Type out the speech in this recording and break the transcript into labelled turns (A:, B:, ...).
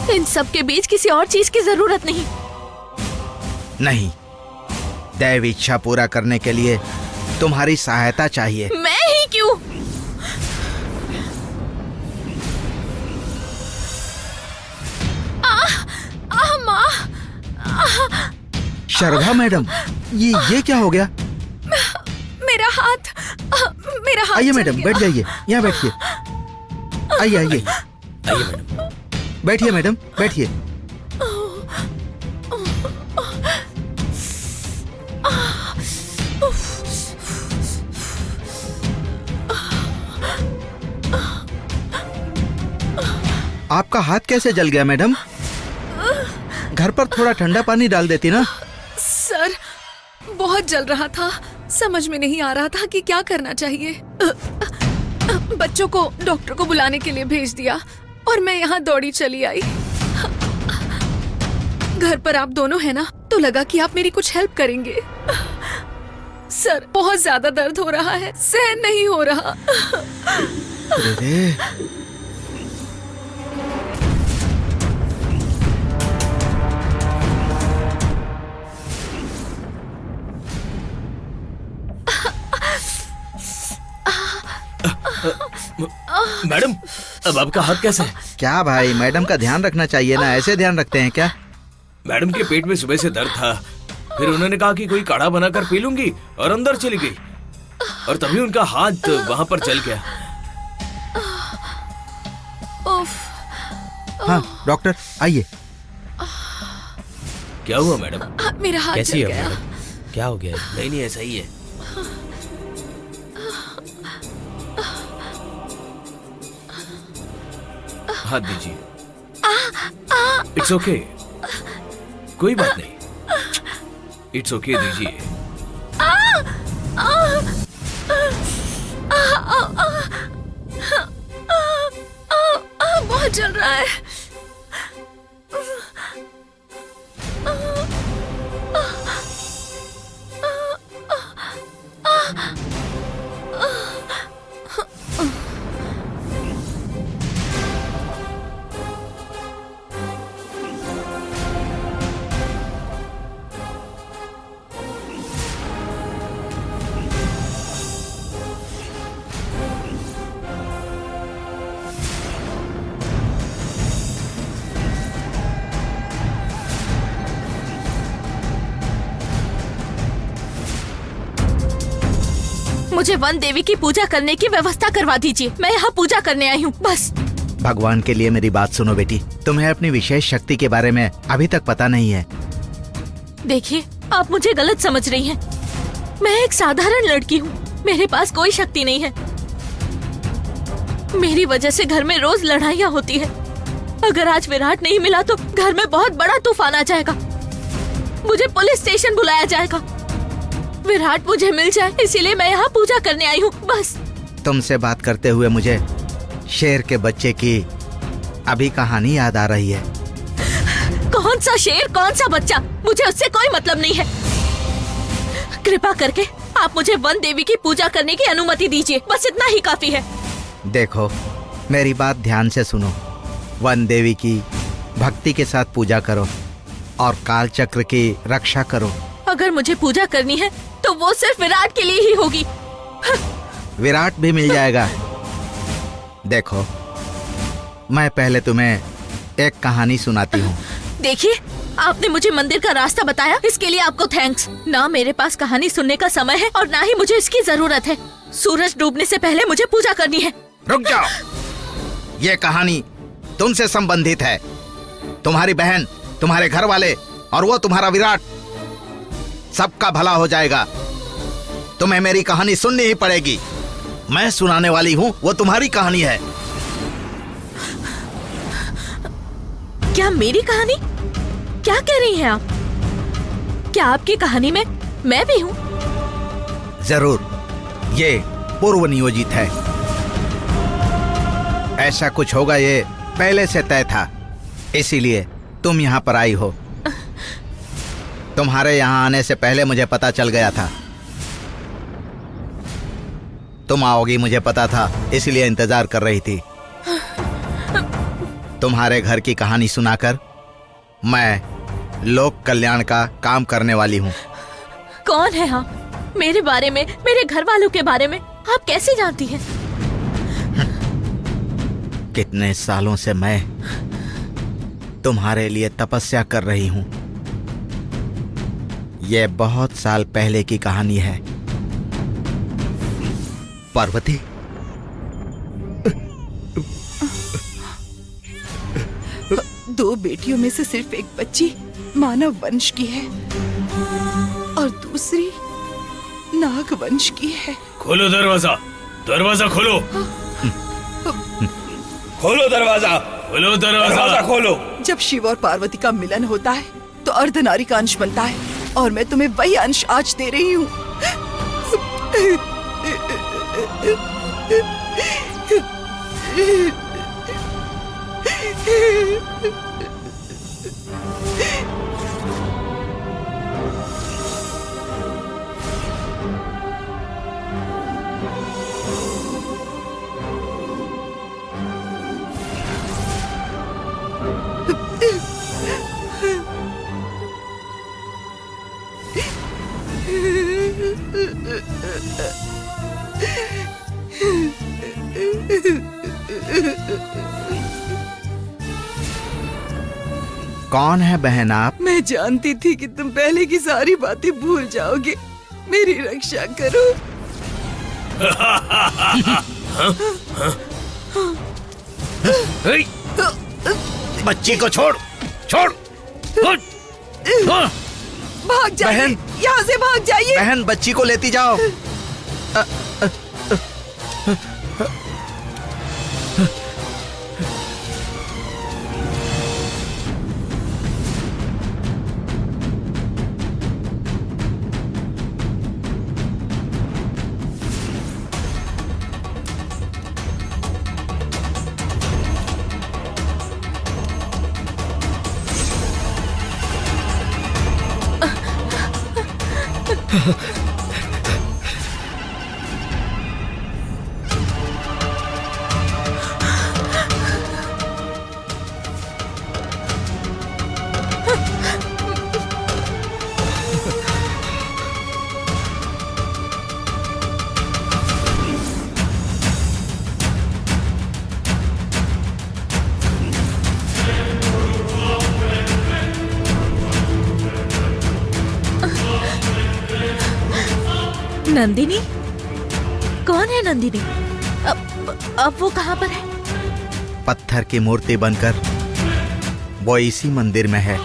A: इन सब के बीच किसी और चीज की जरूरत नहीं।
B: नहीं, दैव इच्छा पूरा करने के लिए तुम्हारी सहायता चाहिए।
A: मैं ही क्यों? माँ।
B: शर्धा मैडम, ये क्या हो गया?
A: मेरा हाथ
B: आइए
A: जल
B: मैडम,
A: गया।
B: बैठ जाइए, यहाँ बैठिए। आइए आइए
C: आइए मैडम।
B: बैठिए मैडम, बैठिए। आपका हाथ कैसे जल गया मैडम? घर पर थोड़ा ठंडा पानी डाल देती ना।
A: सर, बहुत जल रहा था, समझ में नहीं आ रहा था कि क्या करना चाहिए। बच्चों को डॉक्टर को बुलाने के लिए भेज दिया और मैं यहाँ दौड़ी चली आई। घर पर आप दोनों हैं ना, तो लगा कि आप मेरी कुछ हेल्प करेंगे। सर, बहुत ज्यादा दर्द हो रहा है, सहन नहीं हो रहा।
B: अरे
C: मैडम, अब आपका हाथ कैसा है?
B: क्या भाई, मैडम का ध्यान रखना चाहिए ना, ऐसे ध्यान रखते हैं क्या?
C: मैडम के पेट में सुबह से दर्द था, फिर उन्होंने कहा कि कोई काढ़ा बनाकर पी लूंगी और अंदर चली गई, और तभी उनका हाथ वहां पर जल गया।
A: उफ।
B: हाँ डॉक्टर, आइए।
C: क्या हुआ मैडम?
A: मेरा हाथ
C: कैसी
A: जल
C: है
A: गया।
C: मैडम? क्या हो गया? नहीं ऐसा ही है। हाथ दीजिए। इट्स ओके, कोई बात नहीं। इट्स ओके, दीजिए।
A: बहुत जल रहा है। मुझे वन देवी की पूजा करने की व्यवस्था करवा दीजिए। मैं यहाँ पूजा करने आई हूँ, बस।
B: भगवान के लिए मेरी बात सुनो बेटी, तुम्हें अपनी विशेष शक्ति के बारे में अभी तक पता नहीं है।
A: देखिए, आप मुझे गलत समझ रही हैं। मैं एक साधारण लड़की हूँ, मेरे पास कोई शक्ति नहीं है। मेरी वजह से घर में रोज लड़ाइयाँ होती है। अगर आज विराट नहीं मिला तो घर में बहुत बड़ा तूफान आ जाएगा। मुझे पुलिस स्टेशन बुलाया जाएगा। विराट मुझे मिल जाए, इसीलिए मैं यहाँ पूजा करने आई हूँ, बस।
B: तुमसे बात करते हुए मुझे शेर के बच्चे की अभी कहानी याद आ रही है।
A: कौन सा शेर, कौन सा बच्चा, मुझे उससे कोई मतलब नहीं है। कृपा करके आप मुझे वन देवी की पूजा करने की अनुमति दीजिए, बस इतना ही काफी है।
B: देखो, मेरी बात ध्यान से सुनो। वन देवी की भक्ति के साथ पूजा करो और काल चक्र की रक्षा करो।
A: अगर मुझे पूजा करनी है तो वो सिर्फ विराट के लिए ही होगी।
B: विराट भी मिल जाएगा। देखो, मैं पहले तुम्हें एक कहानी सुनाती हूँ।
A: देखिए, आपने मुझे मंदिर का रास्ता बताया, इसके लिए आपको थैंक्स। ना मेरे पास कहानी सुनने का समय है और ना ही मुझे इसकी जरूरत है। सूरज डूबने से पहले मुझे पूजा करनी है।
B: रुक जाओ, ये कहानी तुमसे संबंधित है। तुम्हारी बहन, तुम्हारे घर वाले और वो तुम्हारा विराट, सबका भला हो जाएगा। तुम्हें मेरी कहानी सुननी ही पड़ेगी। मैं सुनाने वाली हूँ, वो तुम्हारी कहानी है।
A: क्या मेरी कहानी? क्या कह रही हैं आप? क्या आपकी कहानी में मैं भी हूँ?
B: जरूर, ये पूर्व नियोजित है। ऐसा कुछ होगा ये पहले से तय था, इसीलिए तुम यहाँ पर आई हो। तुम्हारे यहाँ आने से पहले मुझे पता चल गया था तुम आओगी, मुझे पता था, इसलिए इंतजार कर रही थी। तुम्हारे घर की कहानी सुनाकर मैं लोक कल्याण का काम करने वाली हूँ।
A: कौन है आप? मेरे बारे में, मेरे घर वालों के बारे में आप कैसे जानती हैं?
B: कितने सालों से मैं तुम्हारे लिए तपस्या कर रही हूँ। यह बहुत साल पहले की कहानी है। पार्वती,
D: दो बेटियों में से सिर्फ एक बच्ची मानव वंश की है और दूसरी नाग वंश की है।
C: खोलो दरवाजा, दरवाजा खोलो। खोलो दरवाजा, खोलो दरवाजा खोलो।
D: जब शिव और पार्वती का मिलन होता है तो अर्धनारी का अंश बनता है और मैं तुम्हें वही अंश आज दे रही हूँ।
B: कौन है बहन आप?
D: मैं जानती थी कि तुम पहले की सारी बातें भूल जाओगे। मेरी रक्षा करो।
B: बच्ची को छोड़, छोड़।
D: भाग जाइए,
B: बहन!
D: यहाँ से भाग जाइए।
B: बहन, बच्ची को लेती जाओ।
A: नंदिनी? कौन है नंदिनी? अब वो कहाँ पर है?
B: पत्थर की मूर्ति बनकर वो इसी मंदिर में है।